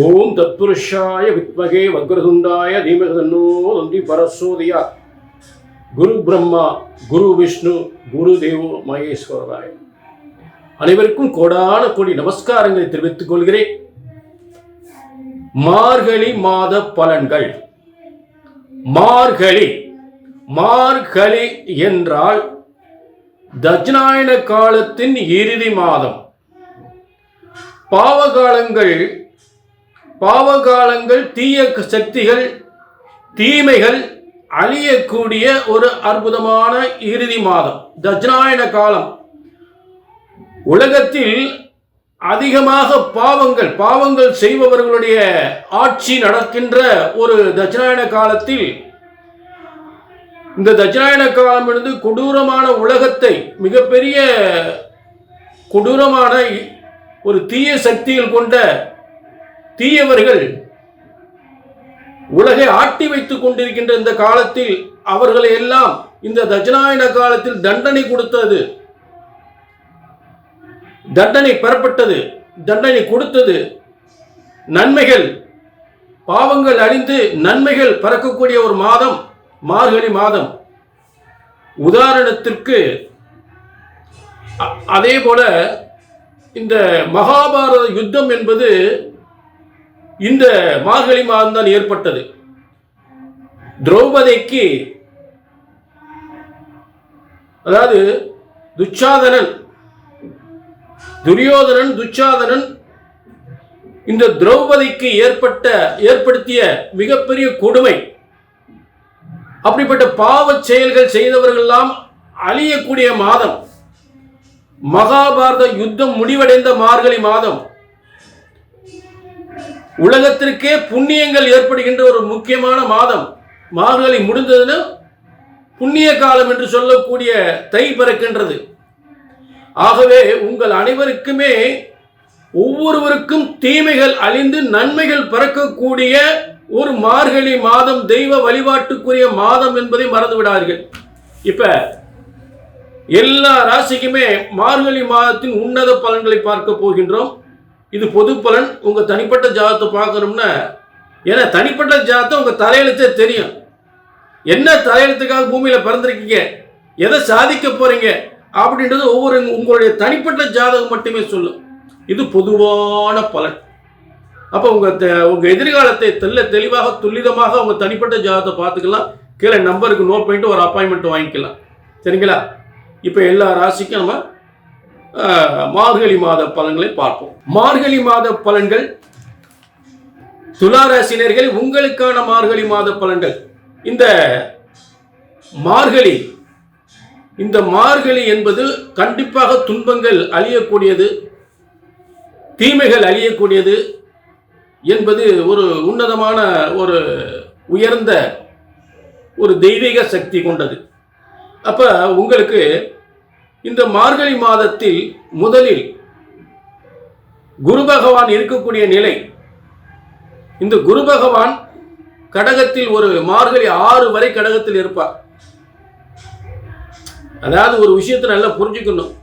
ஓம் தத்புருஷாய வித்மகே வக்ரதுண்டாய தீமகி தன்னோ தந்தி பரசோதியாத். குரு பிரம்மா, குரு விஷ்ணு, குரு தேவோ மகேஸ்வராய. அனைவருக்கும் கோடான கோடி நமஸ்காரங்களை தெரிவித்துக் கொள்கிறேன். மார்கழி மாத பலன்கள். மார்கழி என்றால் தட்சிணாயன காலத்தின் இறுதி மாதம். பாவகாலங்கள் தீய சக்திகள், தீமைகள் அழியக்கூடிய ஒரு அற்புதமான இறுதி மாதம் தட்சிணாயன காலம். உலகத்தில் அதிகமாக பாவங்கள் செய்பவர்களுடைய ஆட்சி நடக்கின்ற ஒரு தட்சிணாயன காலத்தில், இந்த தட்சிணாயன காலம் என்பது கொடூரமான உலகத்தை, மிகப்பெரிய கொடூரமான ஒரு தீய சக்திகள் கொண்ட தீயவர்கள் உலகை ஆட்டி வைத்துக் கொண்டிருக்கின்ற இந்த காலத்தில் அவர்களை எல்லாம் இந்த தட்சிணாயன காலத்தில் தண்டனை கொடுத்தது, தண்டனை பெறப்பட்டது, தண்டனை கொடுத்தது. நன்மைகள், பாவங்கள் அழிந்து நன்மைகள் பறக்கக்கூடிய ஒரு மாதம் மார்கழி மாதம். உதாரணத்திற்கு அதே போல இந்த மகாபாரத யுத்தம் என்பது இந்த மார்கழி மாதம் தான் ஏற்பட்டது. திரௌபதிக்கு, அதாவது துரியோதனன் துச்சாதனன் இந்த திரௌபதிக்கு ஏற்படுத்திய மிகப்பெரிய கொடுமை. அப்படிப்பட்ட பாவ செயல்கள் செய்தவர்கள் எல்லாம் அழியக்கூடிய மாதம் மகாபாரத யுத்தம் முடிவடைந்த மார்கழி மாதம். உலகத்திற்கே புண்ணியங்கள் ஏற்படுகின்ற ஒரு முக்கியமான மாதம். மார்கழி முடிந்ததுன்னு புண்ணிய காலம் என்று சொல்லக்கூடிய தை பிறக்கின்றது. ஆகவே உங்கள் அனைவருக்குமே, ஒவ்வொருவருக்கும் தீமைகள் அழிந்து நன்மைகள் பிறக்கக்கூடிய ஒரு மார்கழி மாதம், தெய்வ வழிபாட்டுக்குரிய மாதம் என்பதை மறந்து விடாதீர்கள். இப்ப எல்லா ராசிக்குமே மார்கழி மாதத்தின் உன்னத பலன்களை பார்க்க போகின்றோம். இது பொது பலன். உங்க தனிப்பட்ட ஜாதகத்தை பார்க்கணும்னா, ஏன்னா தனிப்பட்ட ஜாதகத்தை உங்க தலையெழுத்தே தெரியும். என்ன தலையெழுத்துக்காக பூமியில பிறந்திருக்கீங்க, எதை சாதிக்க போறீங்க அப்படின்றது உங்களுடைய தனிப்பட்ட ஜாதகம் மட்டுமே சொல்லும். இது பொதுவான பலன். அப்ப உங்க எதிர்காலத்தை தெளிவாக துல்லிதமாக உங்க தனிப்பட்ட ஜாதகத்தை பார்த்துக்கலாம். கீழே நம்பருக்கு நோட் பண்ணிட்டு ஒரு அப்பாயின்மெண்ட் வாங்கிக்கலாம். சரிங்களா? இப்ப எல்லா ராசிக்கும் நம்ம மார்கழி மாத பலன்களை பார்ப்போம். மார்கழி மாத பலன்கள். துலா ராசினர்கள், உங்களுக்கான மார்கழி மாத பலன்கள். இந்த மார்கழி என்பது கண்டிப்பாக துன்பங்கள் அழியக்கூடியது, தீமைகள் அழியக்கூடியது என்பது ஒரு உன்னதமான ஒரு உயர்ந்த ஒரு தெய்வீக சக்தி கொண்டது. அப்ப உங்களுக்கு இந்த மார்கழி மாதத்தில் முதலில் குரு பகவான் இருக்கக்கூடிய நிலை. இந்த குரு பகவான் கடகத்தில் ஒரு மார்கழி 6 வரை கடகத்தில் இருப்பார். அதாவது ஒரு விஷயத்தை நல்லா புரிஞ்சுக்கணும்.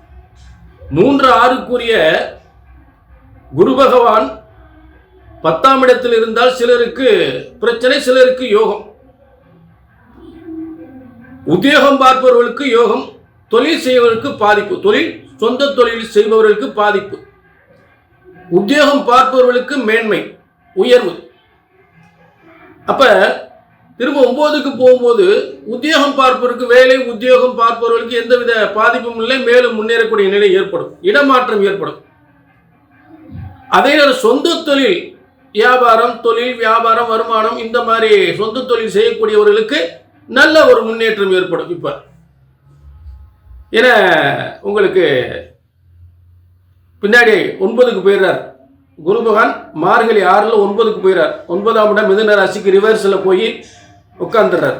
3, 6க்குரிய குரு பகவான் 10ஆம் இடத்தில் இருந்தால் சிலருக்கு பிரச்சனை, சிலருக்கு யோகம். உத்தியோகம் பார்ப்பவர்களுக்கு யோகம், தொழில் செய்வதற்கு பாதிப்பு, சொந்த தொழில் செய்பவர்களுக்கு பாதிப்பு, உத்தியோகம் பார்ப்பவர்களுக்கு மேன்மை, உயர்வு. அப்ப திரும்ப 9க்கு போகும்போது உத்தியோகம் பார்ப்பவருக்கு, வேலை உத்தியோகம் பார்ப்பவர்களுக்கு எந்தவித பாதிப்பும் இல்லை, மேலும் முன்னேறக்கூடிய நிலை ஏற்படும், இடமாற்றம் ஏற்படும். அதே நேரம் சொந்த தொழில், வியாபாரம், வருமானம், இந்த மாதிரி சொந்த தொழில் செய்யக்கூடியவர்களுக்கு நல்ல ஒரு முன்னேற்றம் ஏற்படும். இப்ப ஏன்னா உங்களுக்கு பின்னாடி 9க்கு போயிடுறார் குரு பகவான். மார்கழி 6ல் 9க்கு போயிடுறார். 9ஆம் இடம் மிதுன ராசிக்கு ரிவர்ஸில் போய் உட்காந்துடுறார்.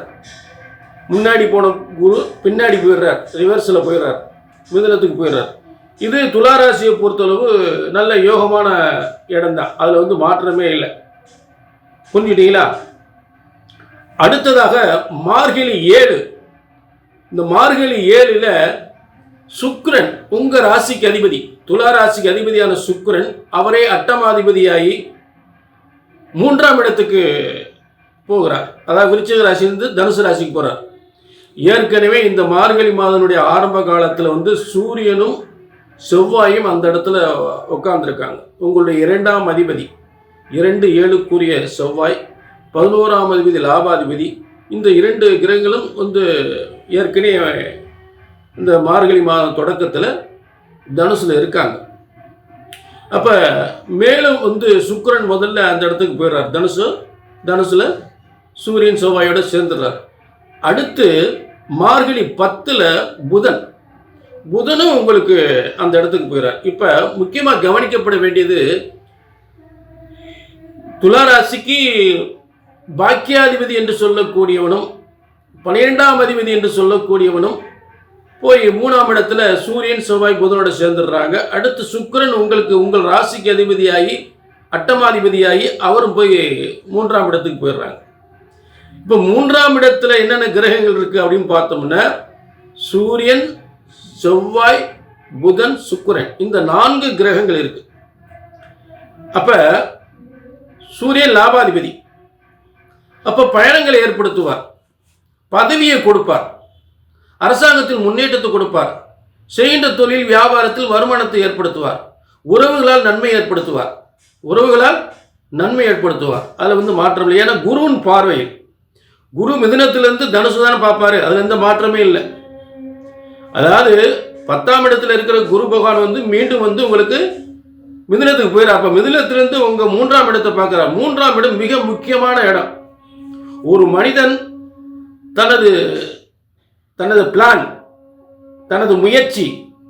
முன்னாடி போன குரு பின்னாடி போயிடுறார், ரிவர்ஸில் போயிடுறார், மிதுனத்துக்கு போயிடுறார். இது துலா ராசியை பொறுத்தளவு நல்ல யோகமான இடம் தான், அதில் மாற்றமே இல்லை. புரிஞ்சுட்டீங்களா? அடுத்ததாக மார்கழி 7. இந்த மார்கழி 7ல் சுக்கிரன், உங்க ராசிக்கு அதிபதி, துலா ராசிக்கு அதிபதியான சுக்கிரன், அவரே 8ஆம் அதிபதியாகி 3ஆம் இடத்துக்கு போகிறார். அதாவது விருச்சிக ராசியிலிருந்து தனுசு ராசிக்கு போகிறார். ஏற்கனவே இந்த மார்கழி மாதனுடைய ஆரம்ப காலத்தில் வந்து சூரியனும் செவ்வாயும் அந்த இடத்துல உட்கார்ந்துருக்காங்க. உங்களுடைய 2ஆம் அதிபதி 2-7க்குரிய செவ்வாய், 11ஆம் அதிபதி லாபாதிபதி, இந்த 2 கிரகங்களும் வந்து ஏற்கனவே இந்த மார்கழி மாதம் தொடக்கத்தில் தனுசில் இருக்காங்க. அப்போ மேலும் வந்து சுக்கிரன் முதல்ல அந்த இடத்துக்கு போயிடுறார். தனுசில் சூரியன் செவ்வாயோட சேர்ந்துடுறார். அடுத்து மார்கழி 10ல் புதனும் உங்களுக்கு அந்த இடத்துக்கு போயிடுறார். இப்போ முக்கியமாக கவனிக்கப்பட வேண்டியது, துளாராசிக்கு பாக்கியாதிபதி என்று சொல்லக்கூடியவனும் 12ஆம் அதிபதி என்று சொல்லக்கூடியவனும் போய் 3ஆம் இடத்துல சூரியன் செவ்வாய் புதனோட சேர்ந்துடுறாங்க. அடுத்து சுக்கிரன் உங்களுக்கு உங்கள் ராசிக்கு அதிபதியாகி 8ஆம் அவரும் போய் 3ஆம் இடத்துக்கு போயிடுறாங்க. இப்போ 3ஆம் இடத்துல என்னென்ன கிரகங்கள் இருக்குது அப்படின்னு பார்த்தோம்னா, சூரியன் செவ்வாய் புதன் சுக்கிரன், இந்த 4 கிரகங்கள் இருக்கு. அப்போ சூரியன் லாபாதிபதி, அப்போ பயணங்களை ஏற்படுத்துவார், பதவியை கொடுப்பார், அரசாங்கத்தில் முன்னேற்றத்தை கொடுப்பார், செய்கின்ற தொழில் வியாபாரத்தில் வருமானத்தை ஏற்படுத்துவார், உறவுகளால் நன்மை ஏற்படுத்துவார். அதில் வந்து மாற்றம் இல்லை. ஏன்னா குருவின் பார்வையில், குரு மிதுனத்திலிருந்து தனுசு தானே பார்ப்பாரு, அதில் எந்த மாற்றமே இல்லை. அதாவது 10ஆம் இடத்துல இருக்கிற குரு பகவான் வந்து மீண்டும் வந்து உங்களுக்கு மிதுனத்துக்கு போயிடா. அப்போ மிதுனத்திலிருந்து உங்கள் 3ஆம் இடத்தை பார்க்குறார். 3ஆம் இடம் மிக முக்கியமான இடம். ஒரு மனிதன் தனது பிளான், தனது முயற்சி,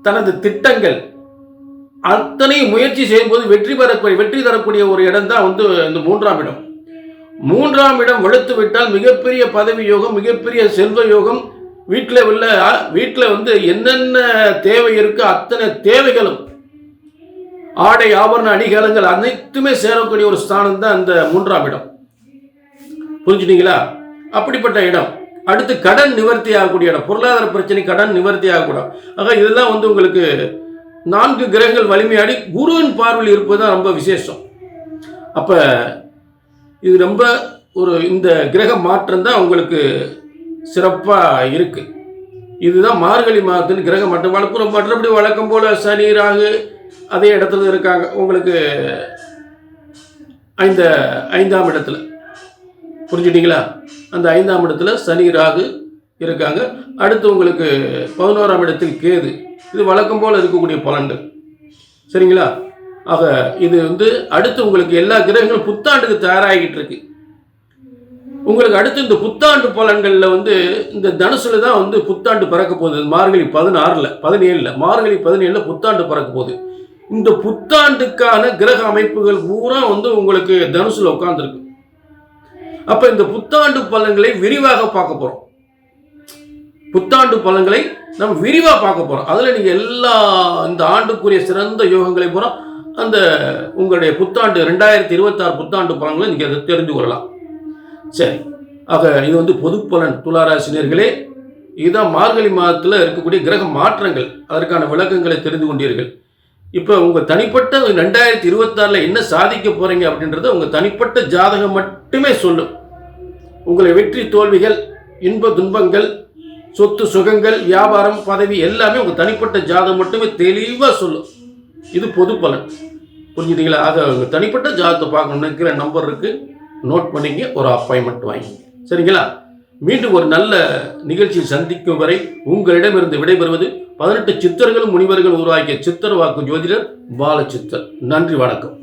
தனது திட்டங்கள் அத்தனை முயற்சி செய்யும்போது வெற்றி தரக்கூடிய ஒரு இடம் தான் வந்து இந்த 3ஆம் இடம். 3ஆம் இடம் வெளுத்து விட்டால் மிகப்பெரிய பதவி யோகம், மிகப்பெரிய செல்வ யோகம். வீட்டில் வந்து என்னென்ன தேவை இருக்கோ அத்தனை தேவைகளும், ஆடை ஆபரண அணிகலங்கள் அனைத்துமே சேரக்கூடிய ஒரு ஸ்தானம் தான் இந்த 3ஆம் இடம். புரிஞ்சுட்டீங்களா? அப்படிப்பட்ட இடம். அடுத்து கடன் நிவர்த்தி ஆகக்கூடிய இடம், பொருளாதார பிரச்சனை, கடன் நிவர்த்தி ஆகக்கூடாது. ஆக இதெல்லாம் வந்து உங்களுக்கு 4 கிரகங்கள் வலிமையாடி குருவின் பார்வையில் இருப்பது தான் ரொம்ப விசேஷம். அப்போ இது ரொம்ப இந்த கிரக மாற்றம் தான் உங்களுக்கு சிறப்பாக இருக்கு. இதுதான் மார்கழி மாதத்தின் கிரக மாற்றம். மற்றபடி வழக்கம் போல சனி ராகு அதே இடத்துல இருக்காங்க. உங்களுக்கு 5ஆம் இடத்துல, புரிஞ்சுட்டீங்களா? அந்த 5ஆம் இடத்துல சனி ராகு இருக்காங்க. அடுத்து உங்களுக்கு 11ஆம் இடத்தில் கேது. இது வழக்கம் போல் இருக்கக்கூடிய பலன்கள். சரிங்களா? ஆக இது வந்து அடுத்து உங்களுக்கு எல்லா கிரகங்களும் புத்தாண்டுக்கு தயாராகிட்டு இருக்கு. உங்களுக்கு அடுத்து இந்த புத்தாண்டு பலன்களில் வந்து இந்த தனுசுல தான் வந்து புத்தாண்டு பிறக்க போகுது. மார்கழி 17 மார்கழி 17 புத்தாண்டு பிறக்க போகுது. இந்த புத்தாண்டுக்கான கிரக அமைப்புகள் பூரா வந்து உங்களுக்கு தனுசுல உட்கார்ந்துருக்கு. அப்ப இந்த புத்தாண்டு பலன்களை விரிவாக பார்க்க போறோம். அதுல நீங்க எல்லா இந்த ஆண்டுக்குரிய சிறந்த யோகங்களை பூரா அந்த உங்களுடைய புத்தாண்டு 2026 புத்தாண்டு பலன்களை நீங்க அதை தெரிந்து கொள்ளலாம். சரி, ஆக இது வந்து பொது பலன். துளாராசினியர்களே, இதுதான் மார்கழி மாதத்தில் இருக்கக்கூடிய கிரக மாற்றங்கள். அதற்கான விளக்கங்களை தெரிந்து கொண்டீர்கள். இப்போ உங்கள் தனிப்பட்ட 2026 என்ன சாதிக்க போகிறீங்க அப்படின்றத உங்கள் தனிப்பட்ட ஜாதகம் மட்டுமே சொல்லும். உங்களை வெற்றி தோல்விகள், இன்ப துன்பங்கள், சொத்து சுகங்கள், வியாபாரம், பதவி எல்லாமே உங்கள் தனிப்பட்ட ஜாதகம் மட்டுமே தெளிவாக சொல்லும். இது பொது பலன். புரிஞ்சுட்டீங்களா? ஆக உங்கள் தனிப்பட்ட ஜாதகத்தை பார்க்கணும்னு நினைக்கிற நம்பர் இருக்குது, நோட் பண்ணிங்க, ஒரு அப்பாயின்மெண்ட் வாங்கிங்க. சரிங்களா? மீண்டும் ஒரு நல்ல நிகழ்ச்சியில் சந்திக்கும் வரை உங்களிடமிருந்து விடைபெறுவது 18 சித்தர்களும் முனிவர்கள் உருவாக்கிய சித்தர் வாக்கு ஜோதிடர் பாலச்சித்தர். நன்றி, வணக்கம்.